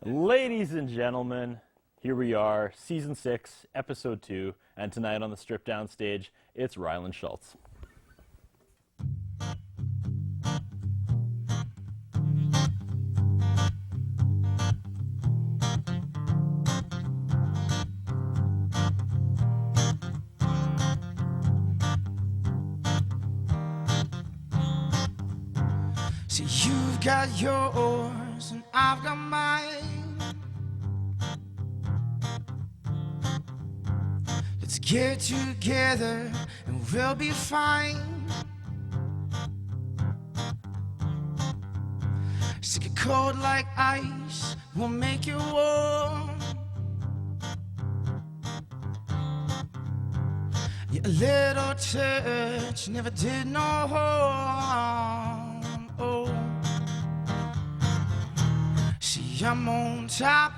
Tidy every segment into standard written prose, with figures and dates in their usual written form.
Ladies and gentlemen, here we are, Season 6, Episode 2, and tonight on the Strip Down stage, it's Rylan Schultz. See, you've got yours and I've got mine. Let's get together and we'll be fine. Stick it cold like ice, we'll make it warm. Your little touch never did no harm. Oh, see, I'm on top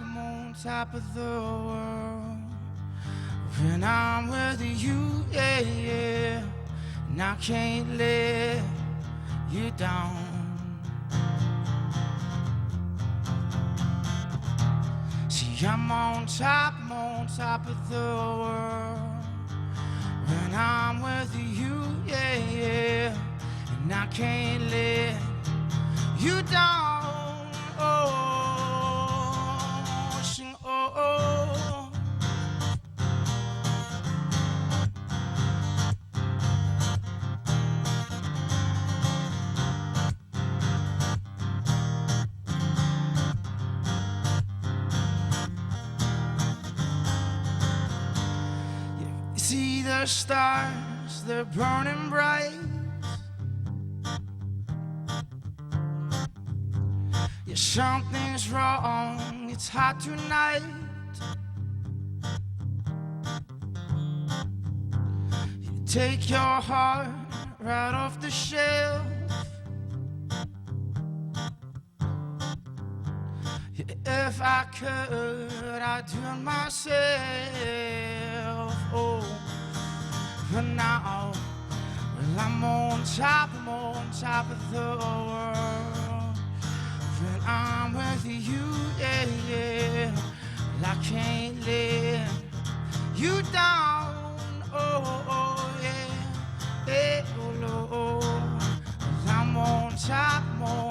of the world when I'm with you, yeah, yeah, and I can't let you down. See, I'm on top of the world when I'm with you, yeah, yeah, and I can't let you down. Oh, sing, oh, oh. You see the stars, they're burning bright. Yeah, something's wrong, it's hot tonight. You take your heart right off the shelf. Yeah, if I could, I'd do it myself. Oh, but now, well, I'm on top of the world. When I'm with you, yeah, yeah, well, I can't let you down. Oh, oh, yeah, yeah, oh, Lord. Well, I'm on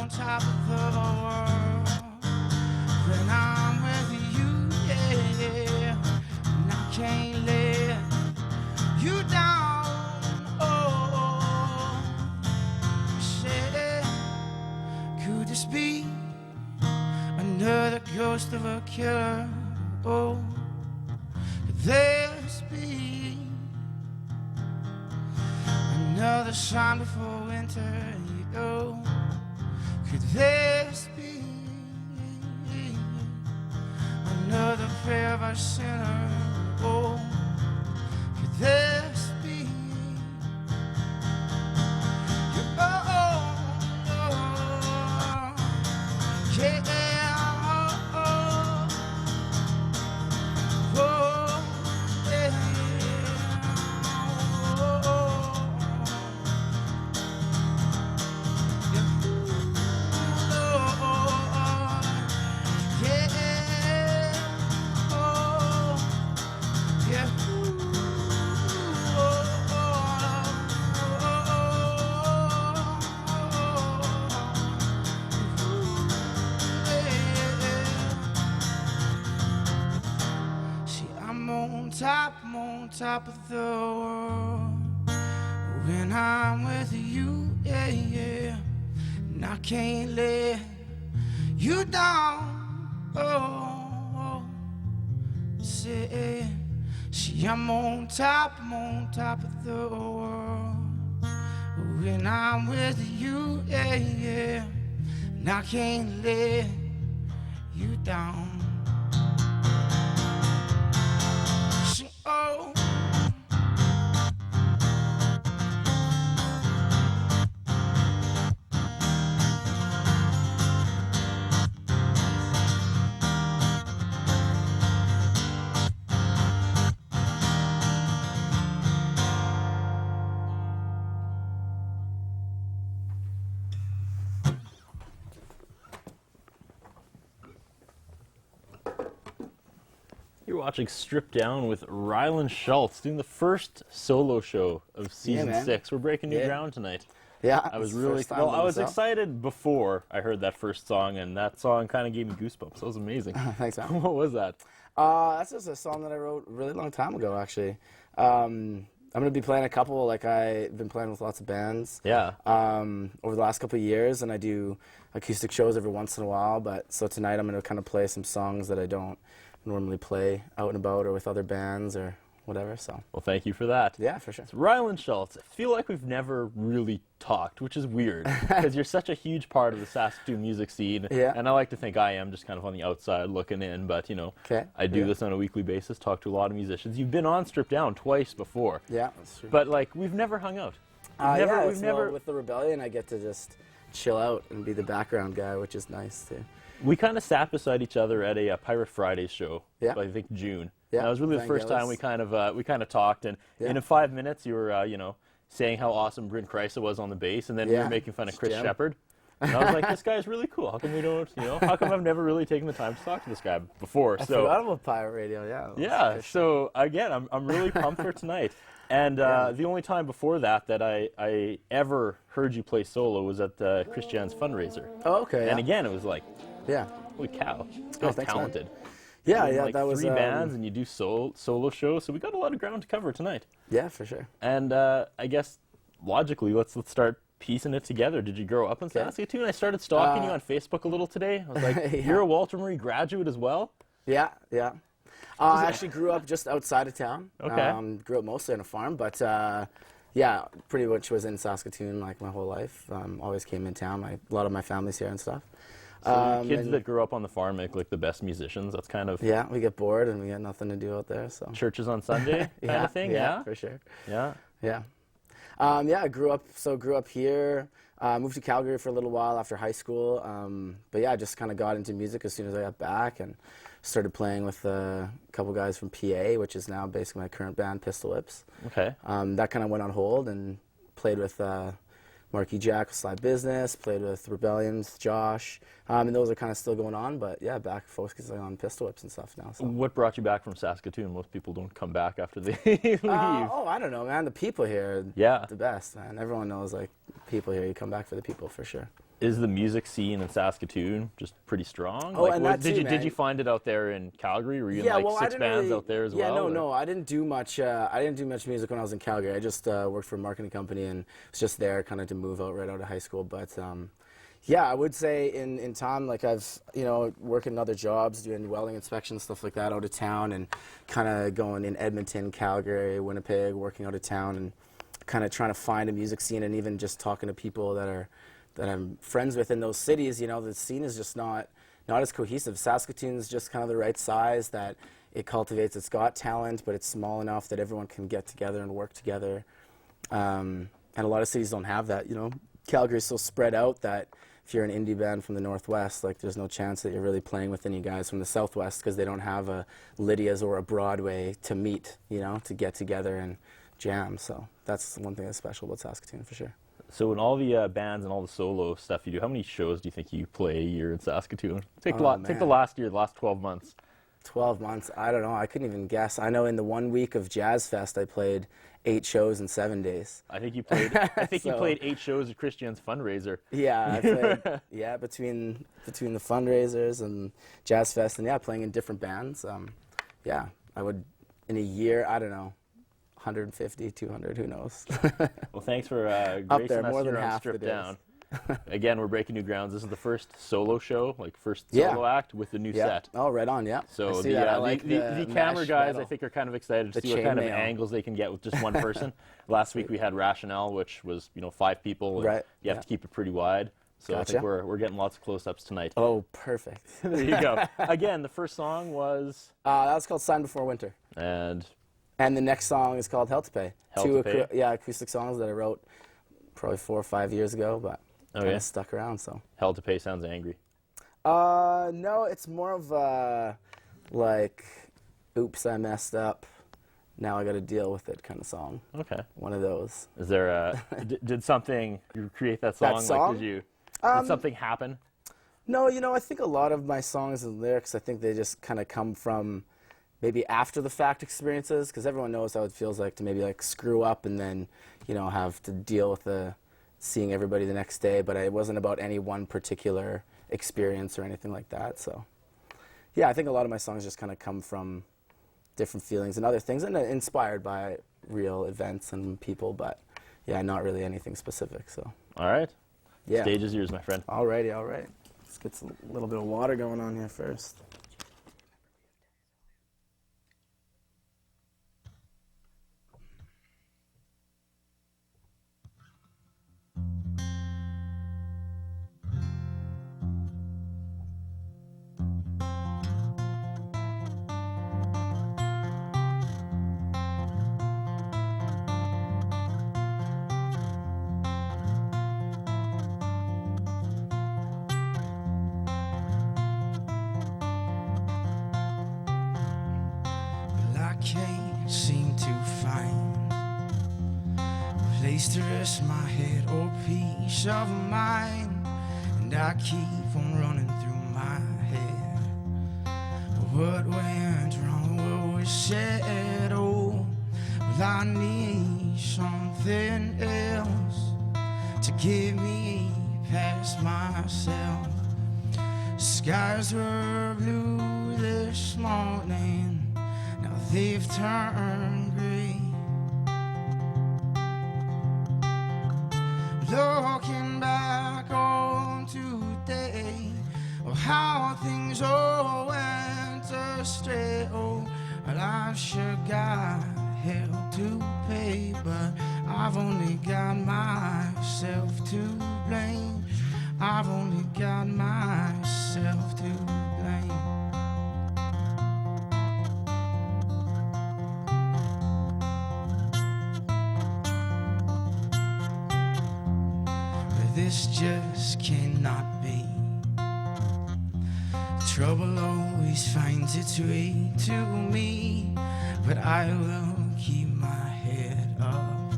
top of the world. When I'm with you, yeah, yeah, and I can't let you down. Oh, oh, say, could this be another ghost of a killer? Oh, could this be another sign before winter? Oh, could this be another prayer of a sinner? Oh, could this be? Oh, oh, oh, yeah. I'm on top of the world when I'm with you, yeah, yeah, and I can't let you down. Oh, say, see, I'm on top of the world when I'm with you, yeah, yeah, and I can't let you down. So, oh, You're watching Stripped Down with Rylan Schultz, doing the first solo show of season man. 6. We're breaking new ground tonight. yeah. I was it's the really first time well. by I was myself. excited before I heard that first song, and that song kind of gave me goosebumps. That was amazing. Thanks, man. What was that? That's just a song that I wrote a really long time ago, actually. I'm going to be playing a couple, like I've been playing with lots of bands. Yeah. Over the last couple of years, and I do acoustic shows every once in a while, but so tonight I'm going to kind of play some songs that I don't normally play out and about or with other bands or whatever, so. Well, thank you for that. Yeah, for sure. It's Rylan Schultz. I feel like we've never really talked, which is weird, because you're such a huge part of the Saskatoon music scene, Yeah. and I like to think I am just kind of on the outside looking in, but, you know, Okay. I do Yeah. this on a weekly basis, talk to a lot of musicians. You've been on Stripped Down twice before, Yeah, that's true. but, like, we've never hung out. Yeah, we've never. with the Rebellion, I get to just chill out and be the background guy, which is nice, too. We kind of sat beside each other at a Pirate Fridays show, Yeah. I think June. Yeah, And that was really the Van first time Gillis. we kind of talked, and Yeah. in 5 minutes you were, you know, saying how awesome Bryn Kreisa was on the bass, and then we Yeah, were making fun of Chris Jim. Shepard. And I was like, this guy's really cool. How come we don't, you know, how come I've never really taken the time to talk to this guy before? I forgot about Pirate Radio, yeah. Yeah, so again, I'm really pumped for tonight. And the only time before that I ever heard you play solo was at Christian's fundraiser. Oh, okay, And yeah. again, it was like, Yeah. holy cow, this Oh, guy's thanks, man. talented. Yeah, And, yeah, like that was... 3 bands, and you do solo shows, so we got a lot of ground to cover tonight. Yeah, for sure. And I guess, logically, let's start piecing it together. Did you grow up in Saskatoon? I started stalking you on Facebook a little today. I was like, Yeah. you're a Walter Marie graduate as well? Yeah, yeah. I actually grew up just outside of town. Okay. Grew up mostly on a farm, but yeah, pretty much was in Saskatoon like my whole life. Always came in town. A lot of my family's here and stuff. So kids and- that grew up on the farm make like the best musicians. That's kind of Yeah, we get bored and we got nothing to do out there, so. churches on Sunday kind of thing, yeah? for sure. Yeah. Yeah. Yeah, I grew up here. Moved to Calgary for a little while after high school. But yeah, I just kind of got into music as soon as I got back and started playing with a couple guys from PA, which is now basically my current band, Pistolwhips. Okay. That kind of went on hold and played with Marky Jack with Sly Business, played with Rebellions, Josh, and those are kind of still going on, but yeah, back focusing on Pistolwhips and stuff now. So. What brought you back from Saskatoon? Most people don't come back after they leave. Oh, I don't know, man. The people here Yeah. are the best, man. Everyone knows, like, people here, you come back for the people, for sure. Is the music scene in Saskatoon just pretty strong? Oh, and that did too, you did man. you find it out there in Calgary? Were you in like I 6 didn't bands really- out there as yeah, well? no, I didn't do much. I didn't do much music when I was in Calgary. I just worked for a marketing company and was just there, kind of to move out right out of high school. But yeah, I would say in time, like I've working other jobs, doing welding inspections, stuff like that, out of town, and kind of going in Edmonton, Calgary, Winnipeg, working out of town, and kind of trying to find a music scene, and even just talking to people that I'm friends with in those cities. The scene is just not as cohesive. Saskatoon's just kind of the right size that it cultivates. It's got talent, but it's small enough that everyone can get together and work together. And a lot of cities don't have that. Calgary's so spread out that if you're an indie band from the Northwest, like there's no chance that you're really playing with any guys from the Southwest because they don't have a Lydia's or a Broadway to meet, to get together and jam. So that's one thing that's special about Saskatoon for sure. So in all the bands and all the solo stuff you do, how many shows do you think you play a year in Saskatoon? Take the man. last year, the last 12 months. 12 months, I don't know. I couldn't even guess. I know in the 1 week of Jazz Fest, I played 8 shows in 7 days. I think you played. I think you So- played 8 shows at Christian's fundraiser. Yeah, I played, between the fundraisers and Jazz Fest, and playing in different bands. Yeah, I would in a year. I don't know. 150, 200, who knows? Well, thanks for Up gracing there, us more than here on half the Stripped days. Down. Again, we're breaking new grounds. This is the first solo show, like first Yeah. solo act with the new set. Oh, right on, yeah. I So see the, that. I uh, like the camera mesh guys, metal. I think, are kind of excited to The see what kind of chainmail. angles they can get with just one person. Last week we had Rationale, which was 5 people. And Right, You have yeah. to keep it pretty wide. So I think we're getting lots of close-ups tonight. Oh, perfect. There you go. Again, the first song was... that was called Sign Before Winter. And the next song is called Hell to Pay. Hell to Pay? Acoustic songs that I wrote probably 4 or 5 years ago, but kind of stuck around, so. Hell to Pay sounds angry. No, it's more of like, oops, I messed up. Now I got to deal with it kind of song. Okay. One of those. Is there a... did something... You create that song? That song? Like, did something happen? No, I think a lot of my songs and lyrics, I think they just kind of come from maybe after the fact experiences, because everyone knows how it feels like to maybe like screw up and then, have to deal with seeing everybody the next day. But it wasn't about any one particular experience or anything like that. So, yeah, I think a lot of my songs just kind of come from different feelings and other things, and inspired by real events and people. But yeah, not really anything specific. So. All right. Yeah. Stage is yours, my friend. Alrighty, all right. Let's get a little bit of water going on here first. Can't seem to find a place to rest my head or peace of mind, and I keep on running through my head what went wrong, what was said. Oh, well, I need something else to get me past myself. Skies were blue this morning, they've turned gray. Looking back on today, how things all went astray. Oh, well, I've sure got hell to pay, but I've only got myself to blame. I've only got myself to blame. This just cannot be. Trouble always finds its way to me, but I will keep my head up.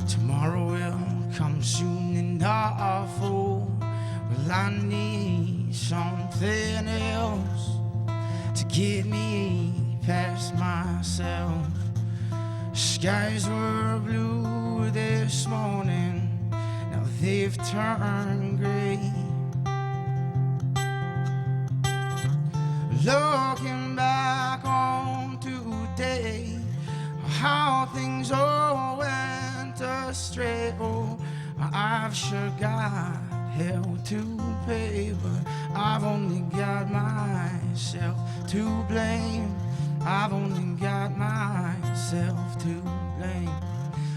Tomorrow will come soon enough. Oh, well, I need something else to get me past myself. Skies were blue this morning, they've turned gray. Looking back on today, how things all went astray. Oh, I've sure got hell to pay, but I've only got myself to blame. I've only got myself to blame.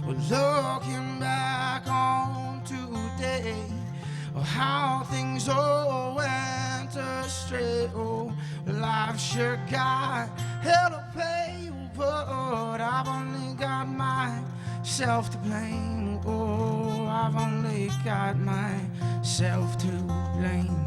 Well, looking back on today, how things all went astray. Oh, well, I've sure got hell to pay, but I've only got myself to blame. Oh, I've only got myself to blame.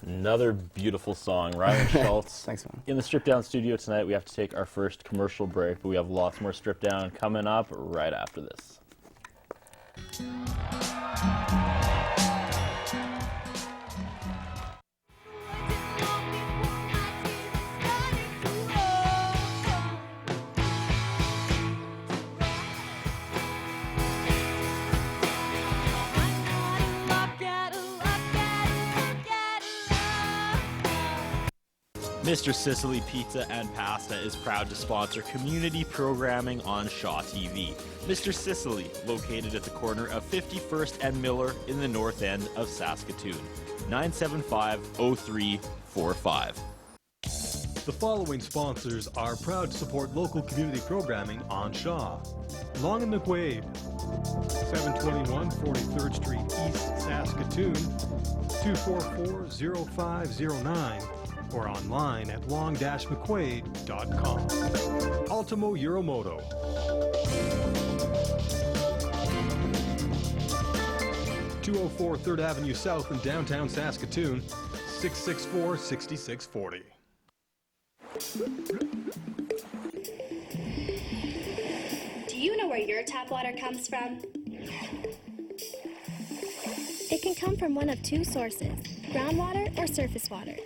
Another beautiful song, Rylan Schultz. Thanks, man. In the Strip Down studio tonight, we have to take our first commercial break, but we have lots more Strip Down coming up right after this. Mr. Sicily Pizza and Pasta is proud to sponsor community programming on Shaw TV. Mr. Sicily, located at the corner of 51st and Miller in the north end of Saskatoon. 975-0345. The following sponsors are proud to support local community programming on Shaw. Long and McQuaid, 721 43rd Street East, Saskatoon, 244-0509, or online at long-mcquaid.com. Ultimo Euromoto. (204 3rd Avenue South in downtown Saskatoon), 664-6640. Do you know where your tap water comes from? It can come from one of two sources, groundwater or surface water.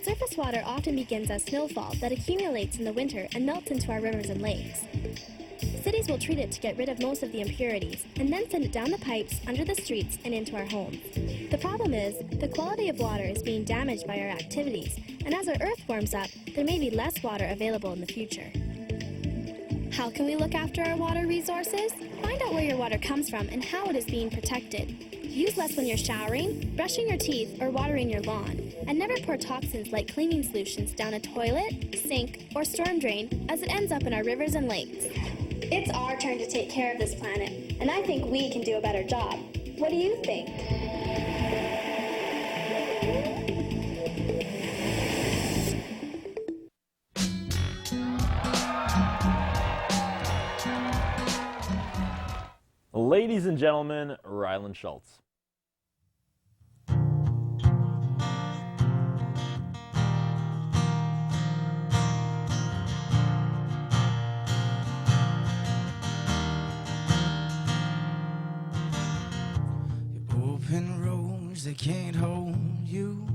Surface water often begins as snowfall that accumulates in the winter and melts into our rivers and lakes. Cities will treat it to get rid of most of the impurities and then send it down the pipes, under the streets, and into our homes. The problem is, the quality of water is being damaged by our activities, and as our earth warms up, there may be less water available in the future. How can we look after our water resources? Find out where your water comes from and how it is being protected. Use less when you're showering, brushing your teeth, or watering your lawn. And never pour toxins like cleaning solutions down a toilet, sink, or storm drain as it ends up in our rivers and lakes. It's our turn to take care of this planet, and I think we can do a better job. What do you think? Ladies and gentlemen, Rylan Schultz. Open roads that can't hold you.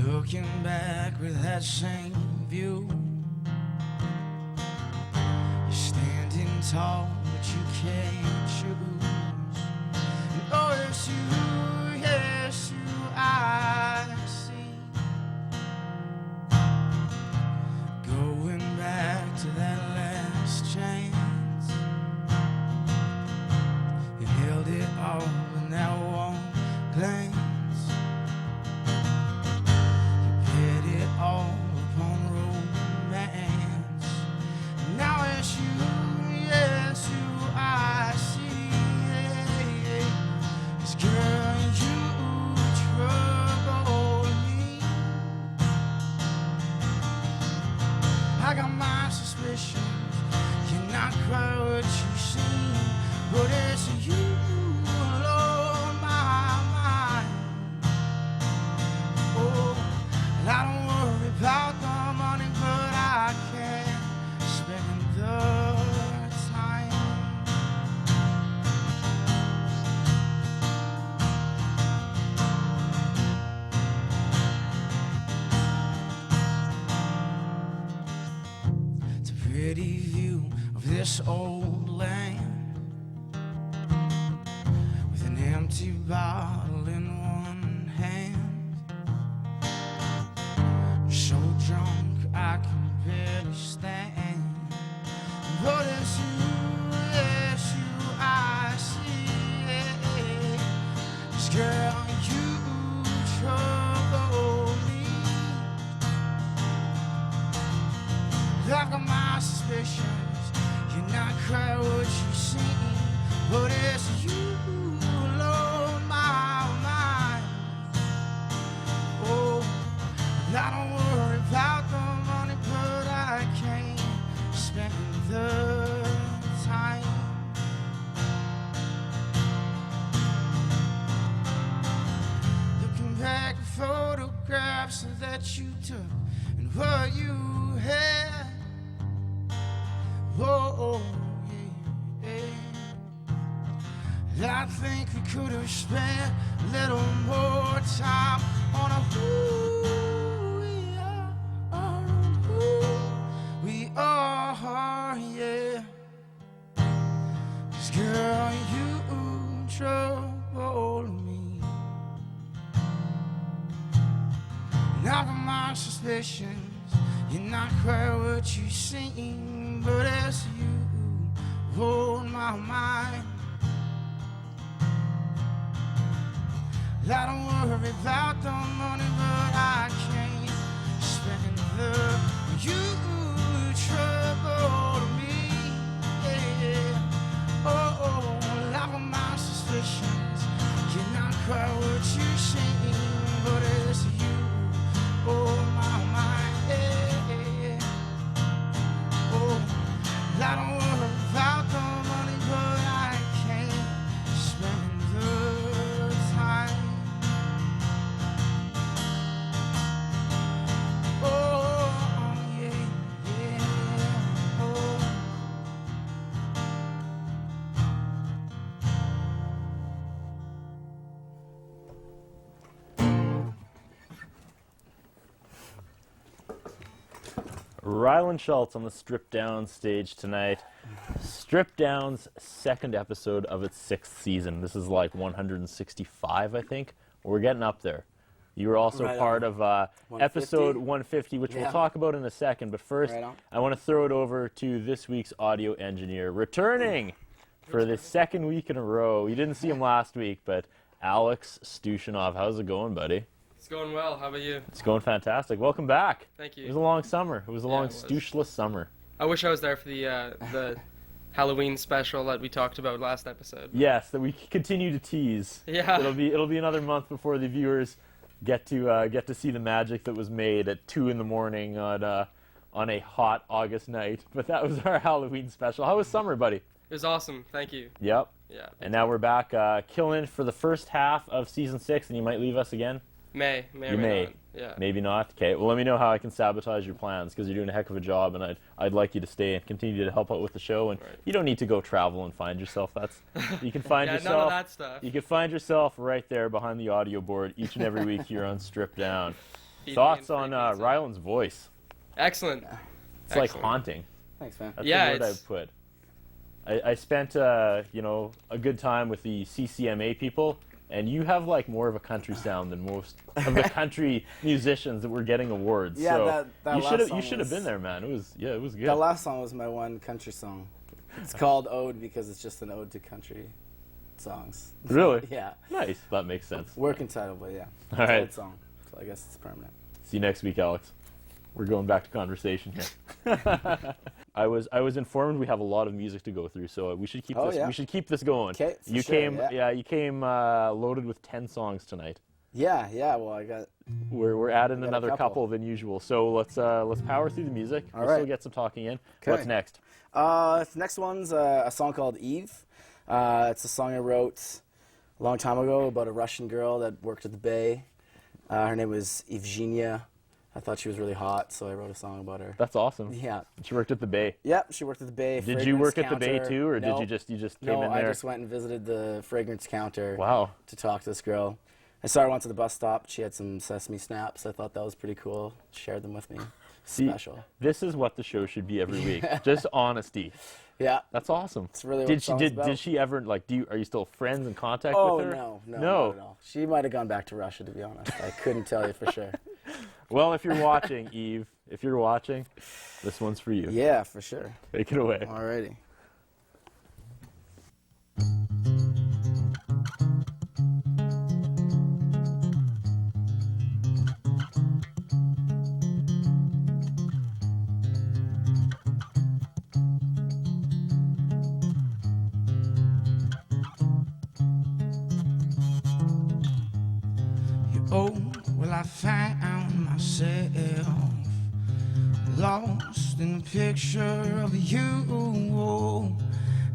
Looking back with that same view. You're standing tall, but you can't choose. And oh, yes, you, I see. Going back to that last chance. Held it all in that one glance. You bet it all upon romance. Now it's you, yes, you, I see. 'Cause girl, you trouble me. I got my suspicions. You're not quite what you seem. But it's you on my mind. Oh, and I don't worry about the money, but I can't spend the time. It's a pretty view of this old land. Empty bottle in one hand. I'm so drunk I can barely stand. But it's you, yes, you, I see. 'Cause girl, you trouble me. I've got my suspicions. You're not quite what you seem. But it's you. I don't worry about the money, but I can't spend the time. Looking back at photographs that you took and what you had. Oh, yeah, yeah. I think we could have spent a little more time on a we are, yeah. 'Cause girl, you trouble me. my suspicions. You're not quite what you seem, but it's you who hold my mind. I don't worry about the money, but I can't spend the you trouble me. Yeah. Oh, laugh at my suspicions. You're not quite what you seem, but it's you. Oh, my mind. Yeah. Oh, I don't worry about the money, but I can't spend the time. Oh, yeah, yeah, oh. Rylan Schultz on the Stripped Down stage tonight. Stripped Down's second episode of its 6th season. This is like 165, I think. We're getting up there. You were also Right part on. of 150? episode 150, which we'll Yeah. talk about in a second. But first, Right on. I want to throw it over to this week's audio engineer, returning for the second week in a row. You didn't see him last week, but Alex Stushinov. How's it going, buddy? It's going well. How about you? It's going fantastic. Welcome back. Thank you. It was a long summer. It was a long, it was. Stushla summer. I wish I was there for the Halloween special that we talked about last episode. Yes, that we continue to tease. Yeah. It'll be another month before the viewers get to see the magic that was made at 2 a.m. on a hot August night. But that was our Halloween special. How was summer, buddy? It was awesome. Thank you. Yep. Yeah. And now we're back killing for the first half of season 6, and you might leave us again. May or You may. not. Yeah. Maybe not. Okay. Well, let me know how I can sabotage your plans, because you're doing a heck of a job, and I'd like you to stay and continue to help out with the show. And Right. you don't need to go travel and find yourself. You can find Yeah, yourself. none of that stuff. You can find yourself right there behind the audio board each and every week here on Stripped Down. Feed me Thoughts and on free pizza. Rylan's voice? Excellent. It's like Excellent. haunting. Thanks, man. That's Yeah, the word it's- I've put. I spent a good time with the CCMA people, and you have like more of a country sound than most of the country musicians that were getting awards. Yeah, so that you last should have song was- been there, man. It was good. That last song was my one country song. It's called Ode because it's just an ode to country songs. Really? Yeah. Nice. That makes sense. Working title, but yeah. It's All an right. old song, so I guess it's permanent. See you next week, Alex. We're going back to conversation here. I was informed we have a lot of music to go through, so we should keep Oh, this. yeah. We should keep this going. 'Kay, for you sure, came, yeah. you came loaded with 10 songs tonight. Yeah. Well, I got. We're adding got a another couple. couple than usual. So let's power through the music. All We'll still right. get some talking in. 'Kay. What's next? The next one's a song called Eve. It's a song I wrote a long time ago about a Russian girl that worked at the Bay. Her name was Evgenia. I thought she was really hot, so I wrote a song about her. That's awesome. Yeah. She worked at the Bay. Yep, she worked at the Bay. Did you fragrance work at the Bay counter. too, or No. did you just came No, in I there? just went and visited the fragrance counter Wow. to talk to this girl. I saw her once at the bus stop. She had some sesame snaps. I thought that was pretty cool. Shared them with me. See, Special. This is what the show should be every week. Just honesty. Yeah. That's awesome. That's really what did the she song's did about. did she ever like are you still friends in contact Oh, with her? no, not at all. She might have gone back to Russia, to be honest. I couldn't tell you for sure. Well, if you're watching, Eve, if you're watching, this one's for you. Yeah, for sure. Take it away. Alrighty. Oh, well, I found myself lost in a picture of you,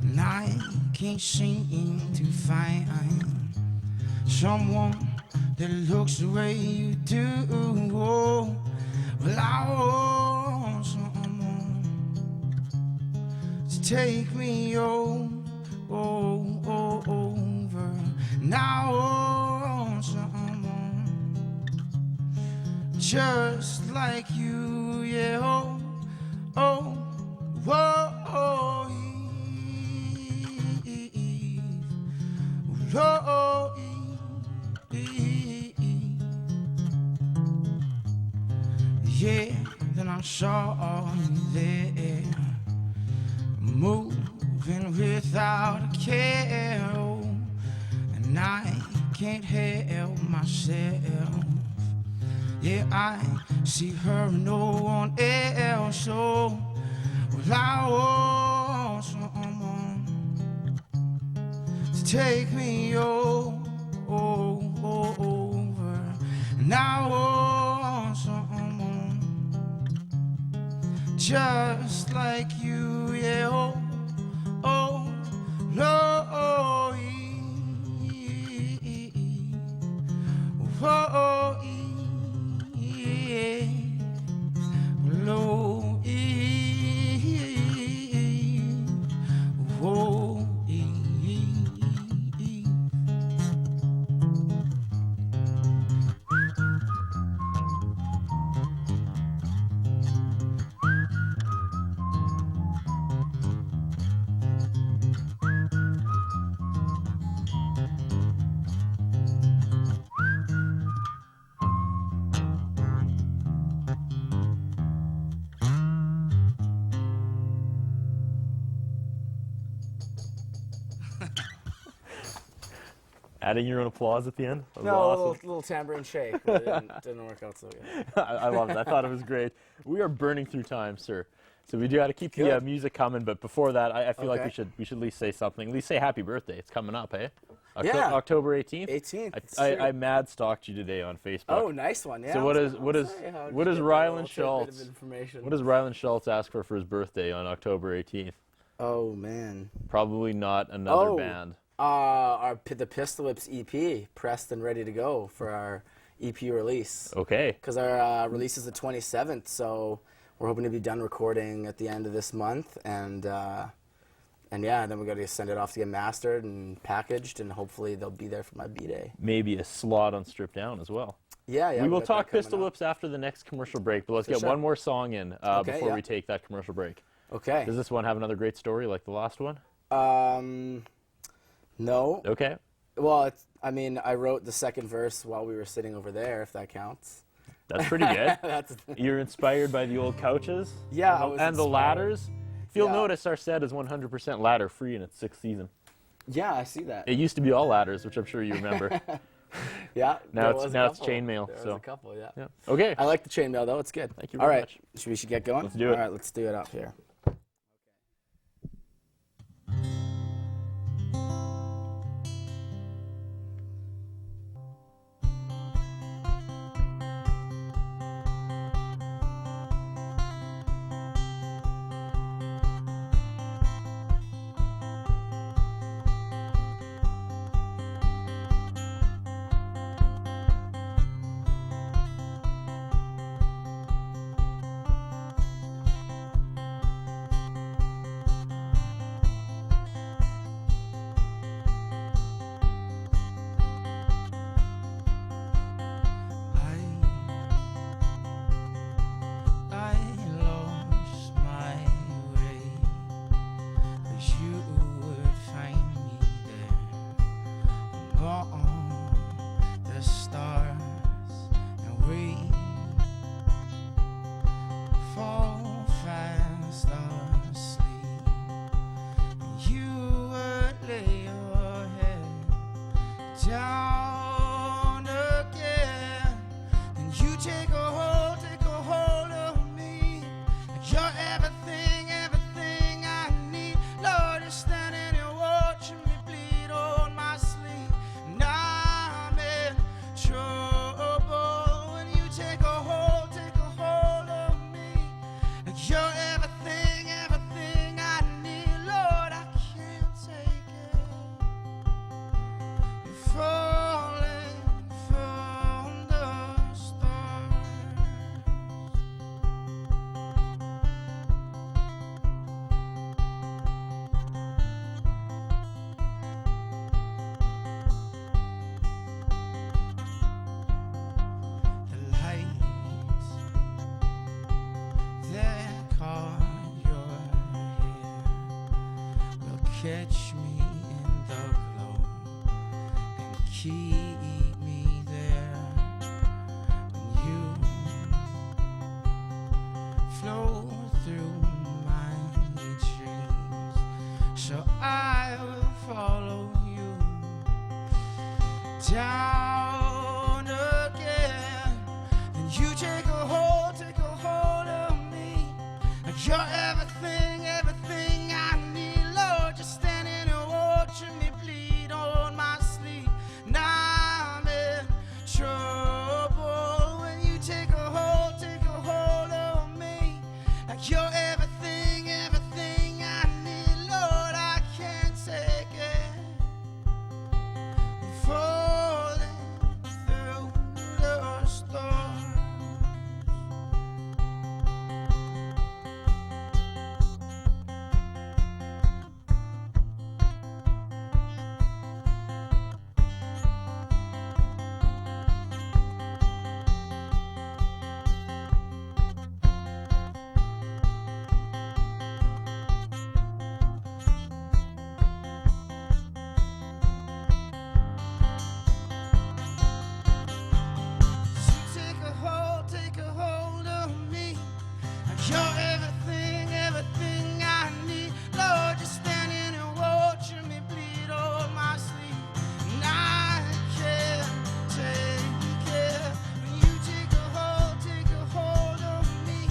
and I can't seem to find someone that looks the way you do. Oh, well, I want someone to take me over. Now I want someone just like you, yeah. Oh, Eve. Oh, Eve. saw you there, moving without a care, and I can't help myself. Yeah, I see her and no one else, so well, I want someone to take me over, and I want someone just like you, yeah, Lord, Adding your own applause at the end? That was No, awesome. a little tambourine shake, but it didn't work out so good. I loved it. I thought it was great. We are burning through time, sir. So we do got to keep the Good. music coming, but before that, I feel like Okay. we should at least say something. At least say happy birthday. It's coming up, eh? Yeah. October 18th. 18th. it's I true. mad stalked you today on Facebook. Oh, nice one. Yeah. So what is What does Rylan Schultz? What What does Rylan Schultz ask for his birthday on October 18th? Oh man. Probably not another Oh. band. The Pistolwhips EP, pressed and ready to go for our EP release. Okay. Because our release is the 27th, so we're hoping to be done recording at the end of this month, and yeah, then we got to send it off to get mastered and packaged, and hopefully they'll be there for my B-Day. Maybe a slot on Strip Down as well. Yeah. We will got talk that coming Pistol up. Whips after the next commercial break, but let's get sure. one more song in Okay, before yeah. we take that commercial break. Okay. Does this one have another great story like the last one? No. Okay. Well, I wrote the second verse while we were sitting over there, if that counts. That's pretty good. That's You're inspired by the old couches? Yeah, I And was the inspired. ladders? If you'll Yeah. notice, our set is 100% ladder free in its 6th season. Yeah, I see that. It used to be all ladders, which I'm sure you remember. Yeah. Now there it's- was a now it's couple. chainmail, There so. was a couple, yeah. Yeah. Okay. I like the chainmail though. It's good. Thank you All very right. much. We should get going. Let's do it. All right, let's do it up here. I lost my way, 'cause you would find me there among the stars, and we fall fast asleep. You would lay your head down again, and you take a hold of me. You're everything, everything I need. Lord, you're standing here watching me bleed on my sleeve, and I'm in trouble when you take a hold of me. You're everything, everything I need. Lord, I can't take it. You're falling from the stars. The lights that caught your hair will catch me in the glow and keep me there when you so I will follow you down again. And you take a hold of me. Like you're everything, everything I need, Lord. Just standing and watching me bleed on my sleeve. Now I'm in trouble when you take a hold of me. Like you're everything, everything I need, Lord. I can't take it. I'm falling through the storm. Take a hold of me. You're everything, everything I need. Lord, you're standing and watching me bleed on my sleeve. And I can't take it. When you take a hold of me.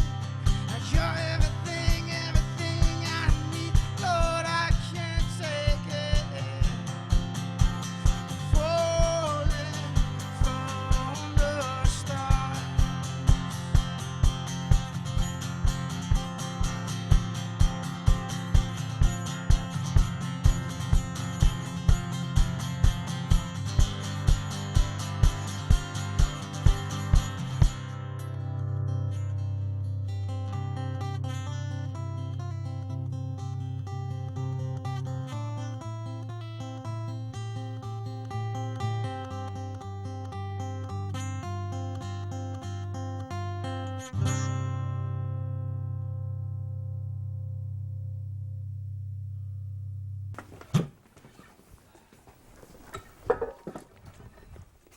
You're everything, everything I need. Lord, I can't take it. Falling from the stars.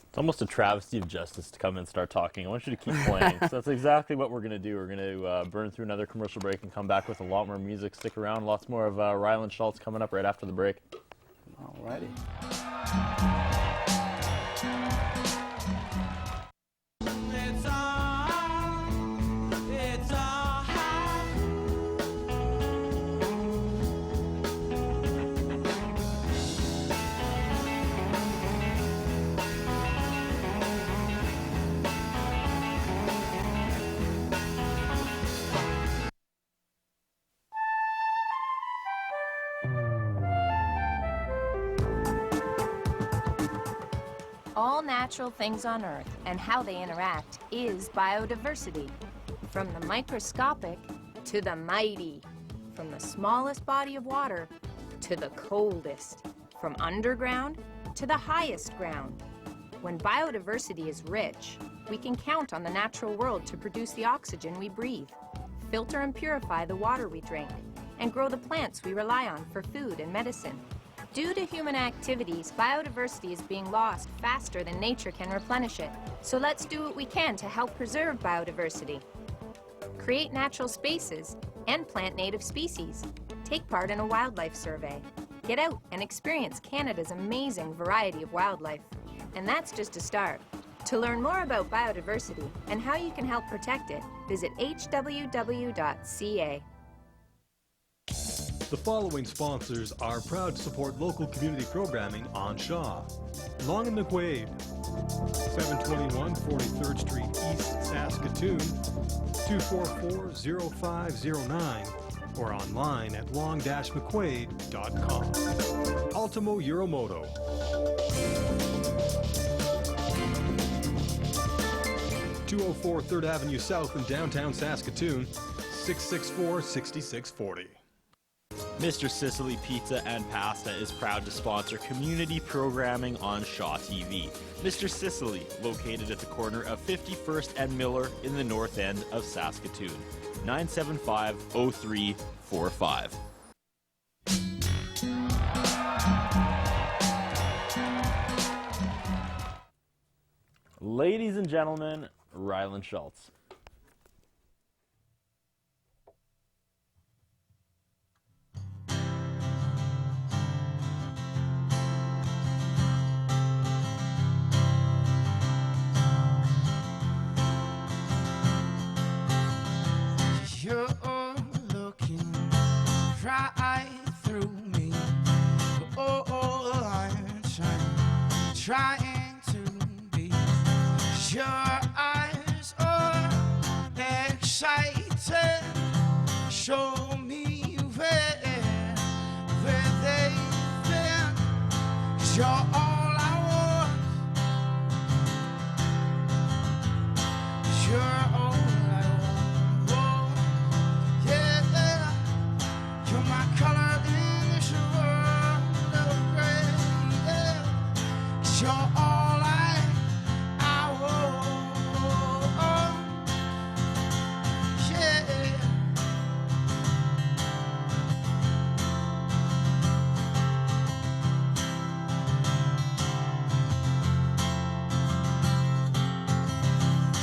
It's almost a travesty of justice to come and start talking. I want you to keep playing. So that's exactly what we're going to do. We're going to burn through another commercial break and come back with a lot more music. Stick around. Lots more of Rylan Schultz coming up right after the break. Alrighty. It's all high. All natural things on Earth and how they interact is biodiversity. From the microscopic to the mighty, from the smallest body of water to the coldest, from underground to the highest ground. When biodiversity is rich, we can count on the natural world to produce the oxygen we breathe, filter and purify the water we drink, and grow the plants we rely on for food and medicine. Due to human activities, biodiversity is being lost faster than nature can replenish it. So let's do what we can to help preserve biodiversity. Create natural spaces and plant native species. Take part in a wildlife survey. Get out and experience Canada's amazing variety of wildlife. And that's just a start. To learn more about biodiversity and how you can help protect it, visit hww.ca. The following sponsors are proud to support local community programming on Shaw. Long and McQuaid, 721 43rd Street East, Saskatoon, 244-0509, or online at long-mcquaid.com. Ultimo Euromoto. (204 3rd Avenue South in downtown Saskatoon), 664-6640. Mr. Sicily Pizza and Pasta is proud to sponsor community programming on Shaw TV. Mr. Sicily, located at the corner of 51st and Miller in the north end of Saskatoon. 975-0345. Ladies and gentlemen, Rylan Schultz. right through me. Oh, I'm trying to be. Your eyes are excited. Show me where they've been. 'Cause you're all I want. You're all I want. Oh, yeah. You're my color in this world of gray. Yeah. 'Cause you're all I want. Yeah.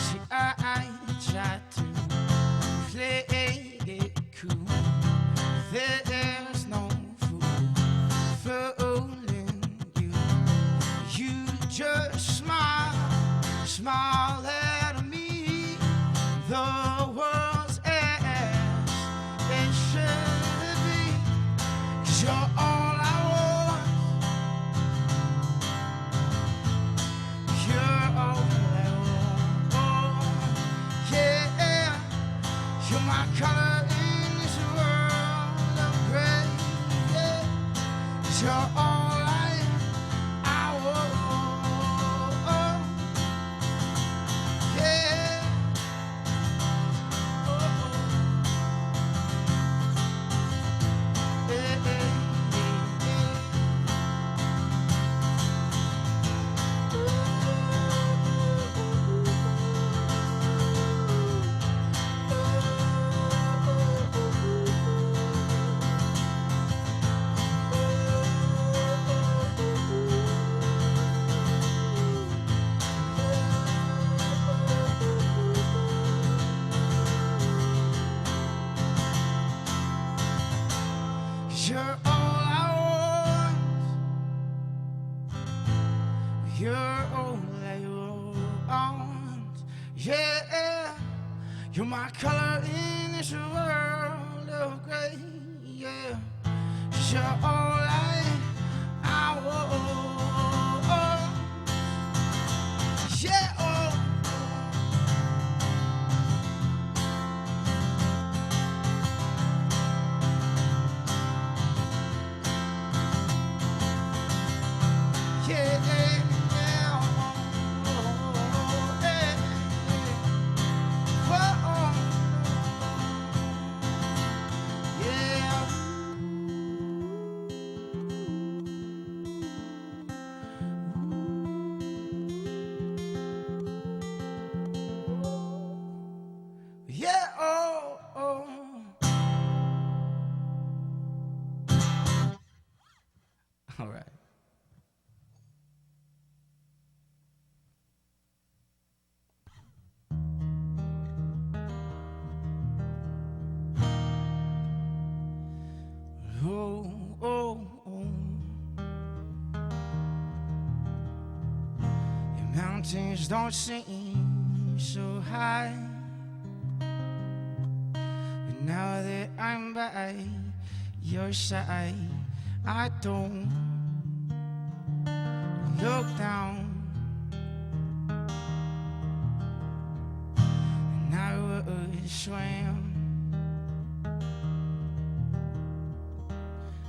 See, I tried to play it cool. There's no fooling you. You just smile at me. The world's as it should be. 'Cause you're all I want. You're all I want. Oh, yeah. You're my color in this world of gray. Yeah. 'Cause you're all I want. Yeah. You're all I want. You're all I want. Yeah. You're my color in this world of gray. Yeah. 'Cause you're all I want. Yeah. Oh. Yeah, oh, oh. All right. Oh, oh, oh. Your mountains don't seem so high. But now that I'm by your side, I don't look down. And I would swim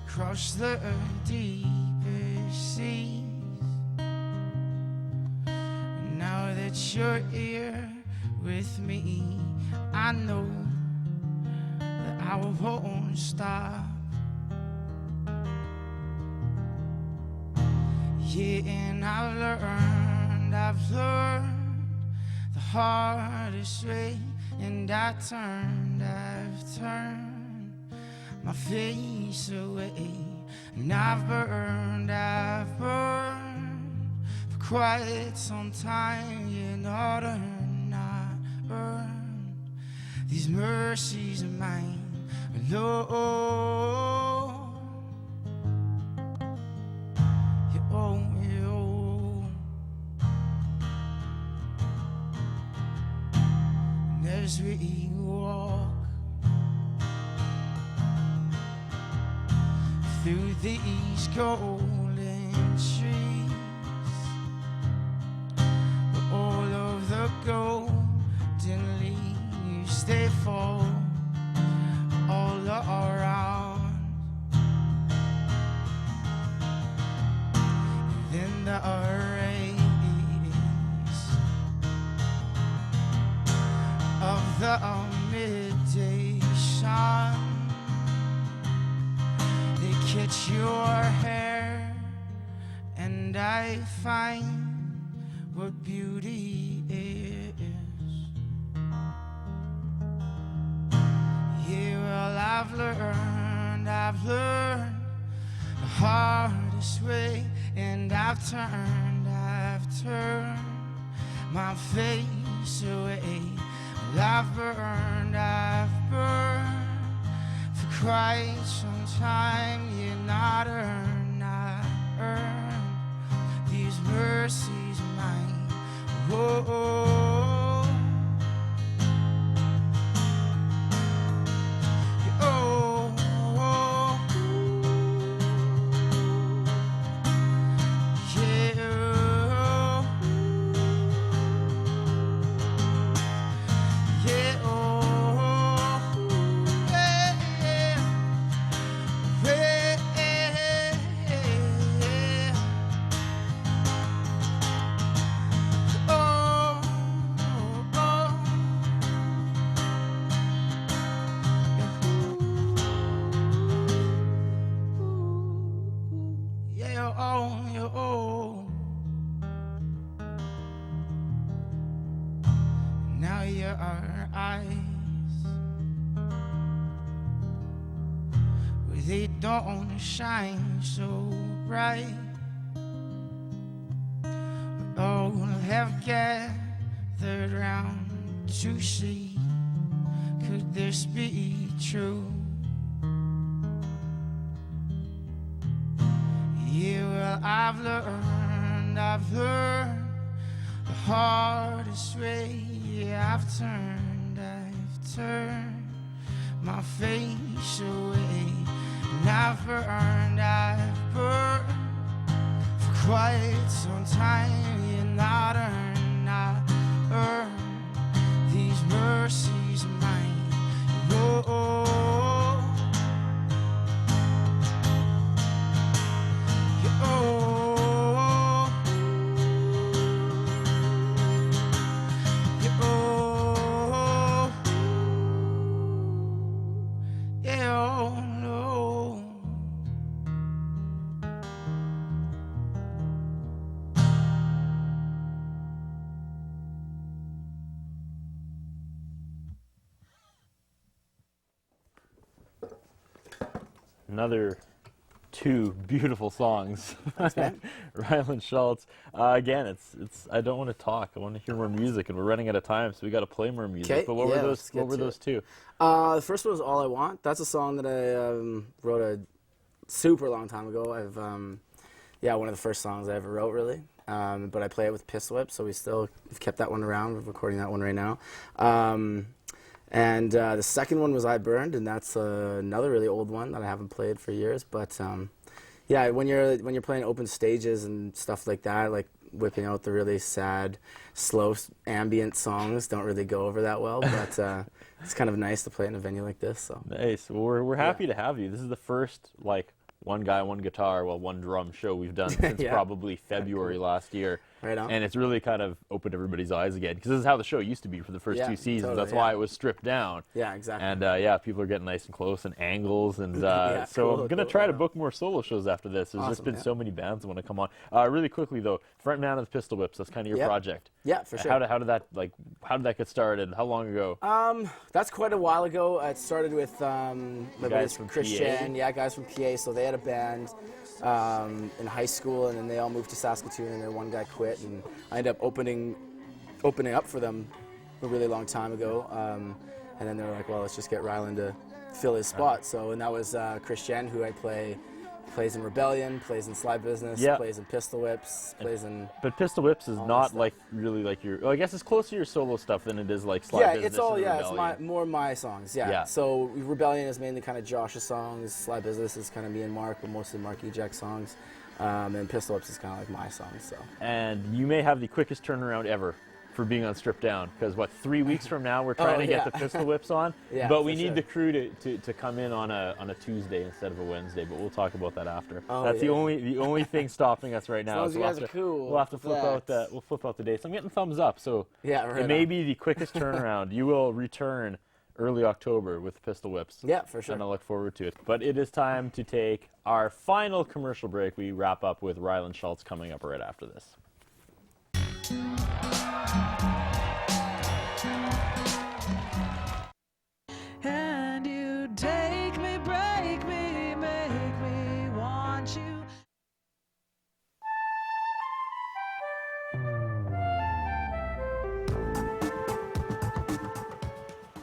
across the deepest seas. Now that you're here with me, I know that I won't stop. Yeah, and I've learned the hardest way, and I've turned my face away, and I've burned for quite some time in order not earn these mercies of mine alone. And as we walk through these golden trees, where all of the golden leaves they fall all around. Then the rays of the midday sun, they catch your hair, and I find what beauty is. Yeah, well, I've learned the hardest way, and I've turned my face away. Well, I've burned for quite some time, yeah, not earned these mercies of mine. Whoa, oh, now your eyes, where they don't shine so bright, we all have gathered round to see, could this be true? Yeah, well, I've learned the hardest way. Yeah, I've turned my face away, and I've burned for quite some time. Yeah, not earned these mercies of mine. Whoa. Another two beautiful songs. Rylan Schultz. Again, it's. I don't want to talk. I want to hear more music, and we're running out of time, so we got to play more music. Okay, But what were those? What were those two? The first one was "All I Want." That's a song that I wrote a super long time ago. I've one of the first songs I ever wrote, really. But I play it with Pistolwhips, so we've kept that one around. We're recording that one right now. And the second one was "I Burned," and that's another really old one that I haven't played for years. But yeah, when you're playing open stages and stuff like that, like whipping out the really sad, slow, ambient songs don't really go over that well. But it's kind of nice to play in a venue like this. So nice. Well, we're happy to have you. This is the first one guy, one guitar, one drum show we've done since probably February last year. Right on. And it's really kind of opened everybody's eyes again, because this is how the show used to be for the first two seasons. Totally, that's why it was stripped down. Yeah, exactly. And people are getting nice and close and angles. And so cool, I'm going to try to book more solo shows after this. There's just been so many bands that want to come on. Really quickly, though, frontman of the Pistolwhips, that's kind of your project. Yeah, for sure. How did that get started? How long ago? That's quite a while ago. It started with my guys from Christian. PA? Yeah, guys from PA. So they had a band in high school, and then they all moved to Saskatoon, and then one guy quit, and I ended up opening up for them a really long time ago. And then they were like, well, let's just get Rylan to fill his spot. So, and that was Christian, who I play plays in Rebellion, plays in Sly Business, Yeah. plays in Pistolwhips, plays in... But Pistolwhips is all not that stuff. like really like your. Well, I guess it's closer to your solo stuff than it is like Sly Business. It's all and it's Rebellion. more my songs. Yeah. Yeah. So Rebellion is mainly kind of Josh's songs. Sly Business is kind of me and Mark, but mostly Mark Ejack's songs. And Pistolwhips is kind of like my songs. So. And you may have the quickest turnaround ever for being on Stripped Down, because 3 weeks from now we're trying to get the Pistolwhips on, Yeah, but we for need sure. the crew to come in on a Tuesday instead of a Wednesday. But we'll talk about that after. Oh, That's yeah. the only thing stopping us right now. long as you we'll guys have are to- cool We'll have to with flip that. out flip out the dates. I'm getting thumbs up, so Yeah, right it may on. be the quickest turnaround. You will return early October with Pistolwhips. Yeah, for sure. And I look forward to it. But it is time to take our final commercial break. We wrap up with Rylan Schultz coming up right after this. And you take me, break me, make me want you.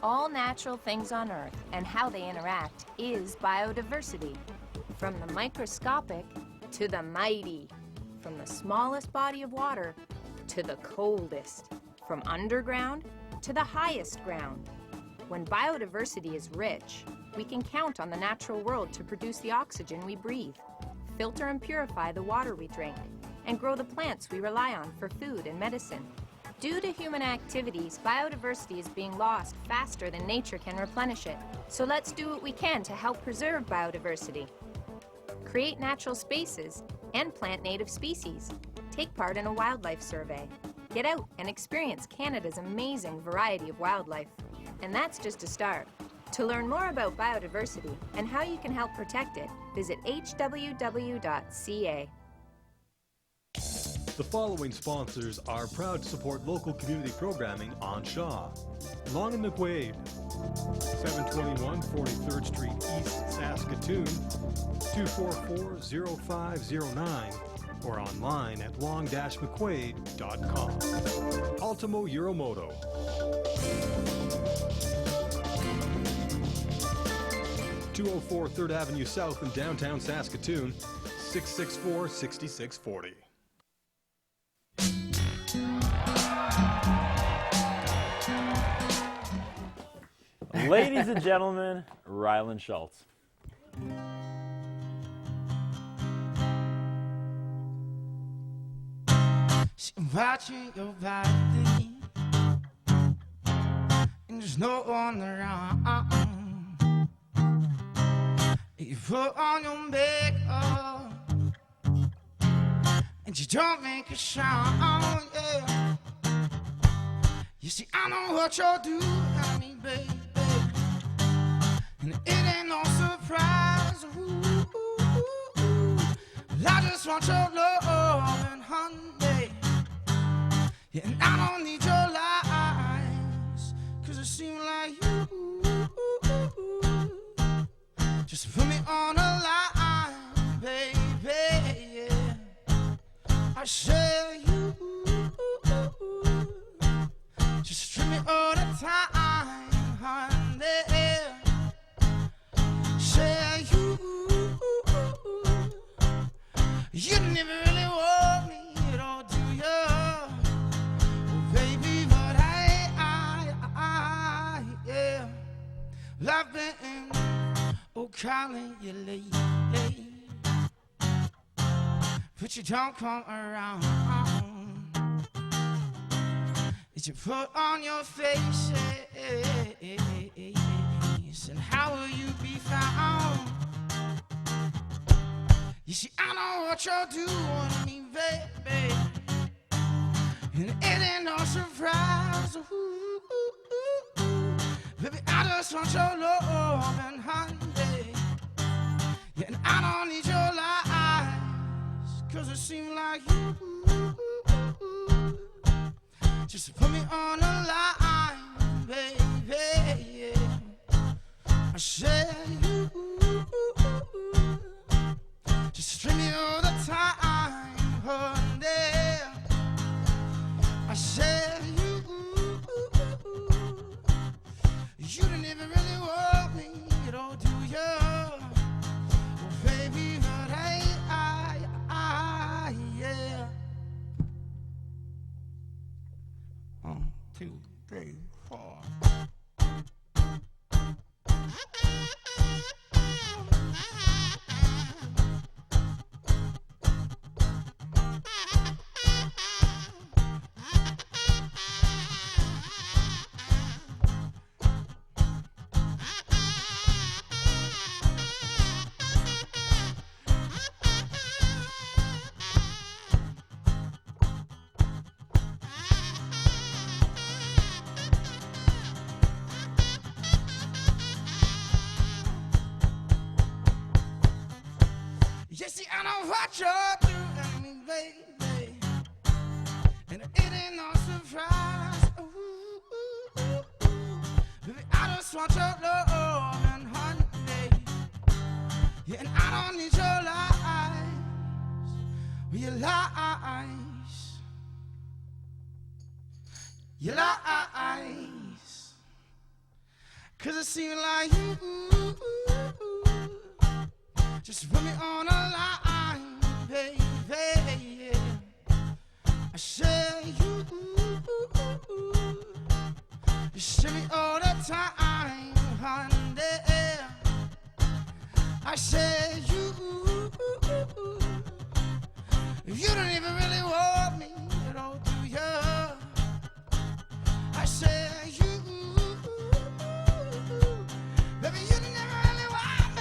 All natural things on Earth and how they interact is biodiversity. From the microscopic to the mighty. From the smallest body of water to the coldest. From underground to the highest ground. When biodiversity is rich, we can count on the natural world to produce the oxygen we breathe, filter and purify the water we drink, and grow the plants we rely on for food and medicine. Due to human activities, biodiversity is being lost faster than nature can replenish it. So let's do what we can to help preserve biodiversity. Create natural spaces and plant native species. Take part in a wildlife survey. Get out and experience Canada's amazing variety of wildlife. And that's just a start. To learn more about biodiversity and how you can help protect it, visit hww.ca. The following sponsors are proud to support local community programming on Shaw. Long and McQuaid, 721 43rd Street East, Saskatoon, 244-0509, or online at long-mcquaid.com. Ultimo Euromoto. (204 3rd Avenue South in downtown Saskatoon), 664-6640. Ladies and gentlemen, Rylan Schultz. Watching your body, and there's no one around. You put on your makeup, and you don't make a sound. Yeah. You see, I know what you're doing to me, baby, and it ain't no surprise. Ooh, I just want your love and honey. Yeah, and I don't need your lies, 'cause it seems like you just put me on a line, baby, yeah. I say you just treat me all the time, honey. Say you never really want me at all, do you? Baby, but yeah, I've been calling you lately, but you don't come around. Did you put on your face, and how will you be found? You see, I know what you're doing to me, baby, and it ain't no surprise. Ooh, baby, I just want your love and honey. Yeah, and I don't need your lies, 'cause it seems like you just put me on a line, baby, yeah. I said you just treat me all the time, honey. I said you didn't even really want me at all, do you? Well, baby, but You see, I know what you're doing, me, baby. And it ain't no surprise. Ooh, ooh, ooh, ooh. Baby, I just want your love and honey. Yeah, and I don't need your lies. Your lies. Your lies. 'Cause it seems like you just put me on a line, baby. I say you see me all the time, honey. I say you don't even really want me at all, do you? I say you, baby, you never really want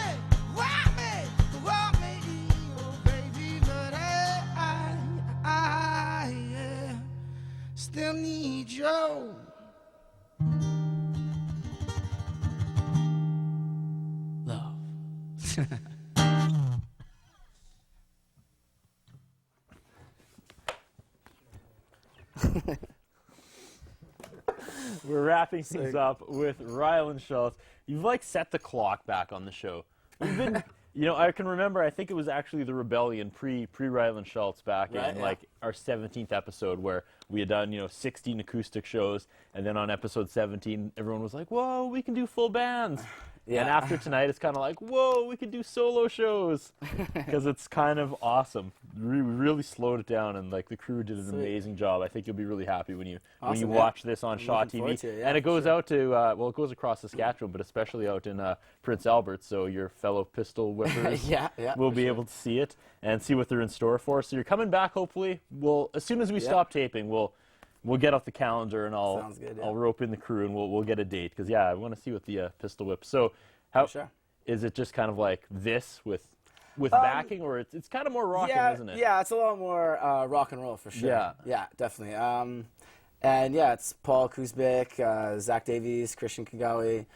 me, oh baby, but I yeah, still need you. Love. We're wrapping things up with Rylan Schultz. You've like set the clock back on the show. We've been, you know, I can remember. I think it was actually the Rebellion pre Rylan Schultz back in like our 17th episode where we had done 16 acoustic shows, and then on episode 17, everyone was like, "Whoa, we can do full bands." Yeah. And after tonight, it's kind of like, whoa, we could do solo shows, because it's kind of awesome. We really slowed it down, and like the crew did an amazing job. I think you'll be really happy when you watch this on Shaw TV. And it goes out to it goes across Saskatchewan, but especially out in Prince Albert. So your fellow pistol whippers will be able to see it and see what they're in store for. So you're coming back, hopefully. As soon as we stop taping, we'll get off the calendar, and I'll rope in the crew, and we'll get a date, because I want to see what the Pistol Whip. So how is it? Just kind of like this with backing, or it's kind of more rocking, isn't it? Yeah, it's a lot more rock and roll for sure. Yeah, definitely. And it's Paul Kuzbik, Zach Davies, Christian Kagawi,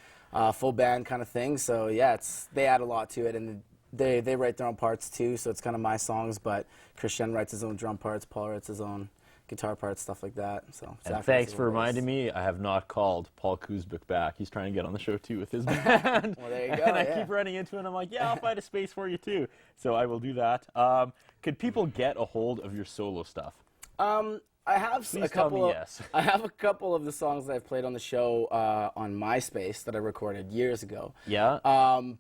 full band kind of thing. So they add a lot to it, and they write their own parts too. So it's kind of my songs, but Christian writes his own drum parts, Paul writes his own guitar parts, stuff like that. So and thanks for reminding me. I have not called Paul Kuzbik back. He's trying to get on the show too with his band. Well, there you go. And I keep running into it, and I'm like, I'll find a space for you too. So I will do that. Could people get a hold of your solo stuff? I have Please tell me yes. I have a couple of the songs that I've played on the show on MySpace that I recorded years ago. Yeah.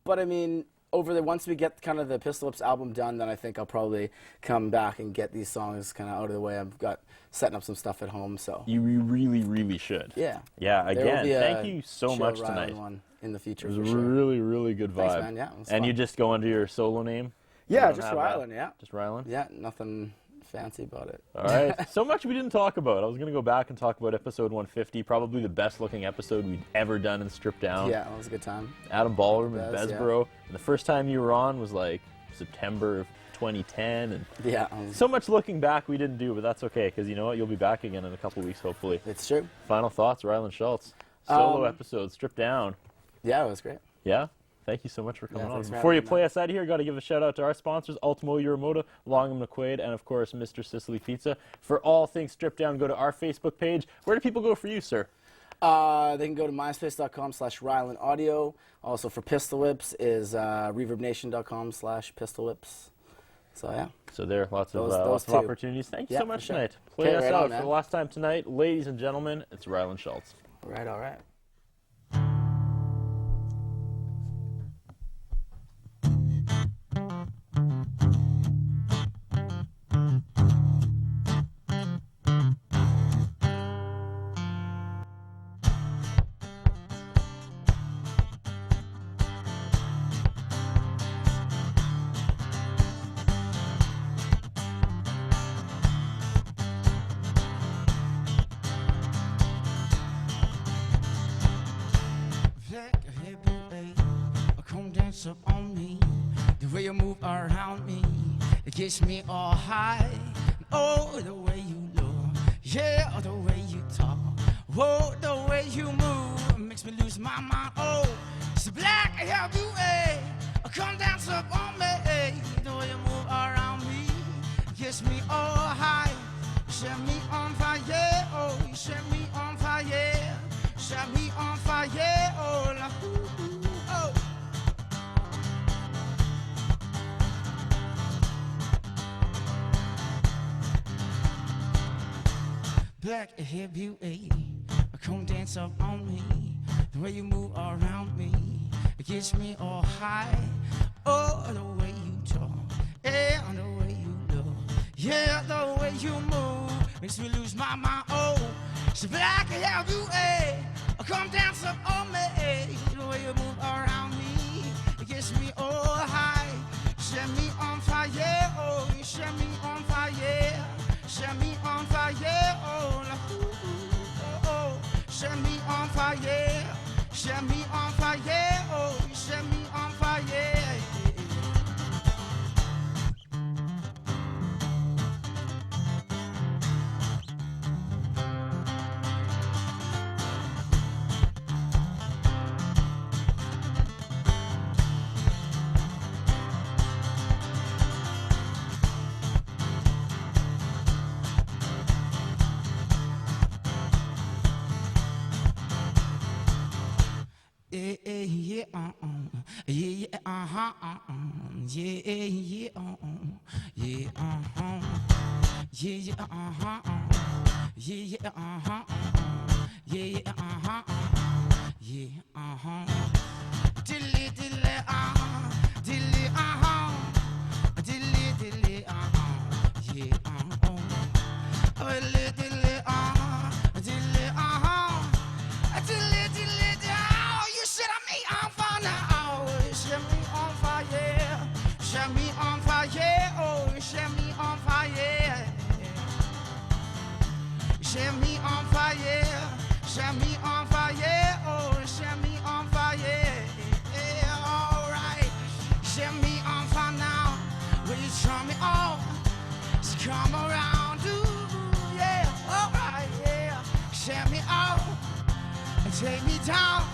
But I mean, once we get kind of the Pistolwhips album done, then I think I'll probably come back and get these songs kind of out of the way. I've got setting up some stuff at home, so you really, really should. Yeah. Yeah. Again, thank you so much tonight. One in the future. It was a really, really good vibe. Thanks, man. Yeah. It was and fun. you just go under your solo name? Yeah, just Rylan. Yeah. Just Rylan. Yeah. Nothing fancy about it. All right. So much we didn't talk about. I was going to go back and talk about episode 150, probably the best looking episode we'd ever done in Stripped Down. Yeah, it was a good time. Adam Ballroom in Besborough. Yeah. And the first time you were on was like September of 2010. And so much looking back we didn't do, but that's okay, because you know what? You'll be back again in a couple weeks, hopefully. It's true. Final thoughts, Rylan Schultz. Solo episode, Stripped Down. Yeah, it was great. Yeah? Thank you so much for coming on. Before you play us out of here, got to give a shout out to our sponsors, Ultimo Uramoto, Longham McQuaid, and of course, Mr. Sicily Pizza. For all things Stripped Down, go to our Facebook page. Where do people go for you, sir? They can go to myspace.com/Rylan Audio. Also for Pistolwhips is reverbnation.com/Pistolwhips. So yeah. So there are lots of opportunities. Thank you so much tonight. Play us out for the last time tonight. Ladies and gentlemen, it's Rylan Schultz. All right. Up on me, the way you move around me, it gets me all high. Oh, the way you look, yeah, the way you talk, whoa, the way you move makes me lose my mind. Oh, it's black, I help you, come dance up on me, the way you move gets me all high. Set me on fire, oh, you set me on fire. Set me on fire, oh, la, ooh, oh. Black hair beauty, come dance up on me. The way you move around me, it gets me all high. Oh, the way you talk, yeah, the way you look, yeah, the way you move makes me lose my mind. Oh, so black hair beauty, come dance up on me. The way you move around me, it gets me all high. Set me on fire, oh, you set me on fire. Set me on fire, oh, la, ooh, oh, oh. Set me on fire, set me on fire, oh, you set me on fire. Yeah, yeah, yeah, yeah, yeah, yeah, yeah, yeah, yeah, dilly, dilly, dilly, dilly, dilly, yeah, dilly, dilly, dilly, dilly, dilly, you set me on fire now. You set me on fire. Set me on fire. Oh, you set me on fire. Set me on fire. Set me on fire. Oh, you set me on fire. Yeah, all right. Set me on fire now. Will you turn me on? So come around, do yeah, all right, yeah. Set me out and take me down.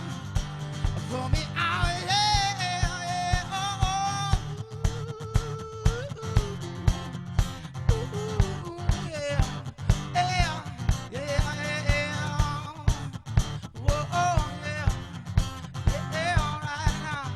Pull me out, yeah, yeah, oh, oh. Ooh, yeah, yeah, yeah, yeah. Whoa, oh, yeah, yeah, all right now.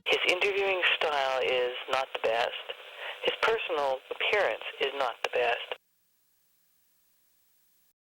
His interviewing style is not the best. His personal appearance is not the best.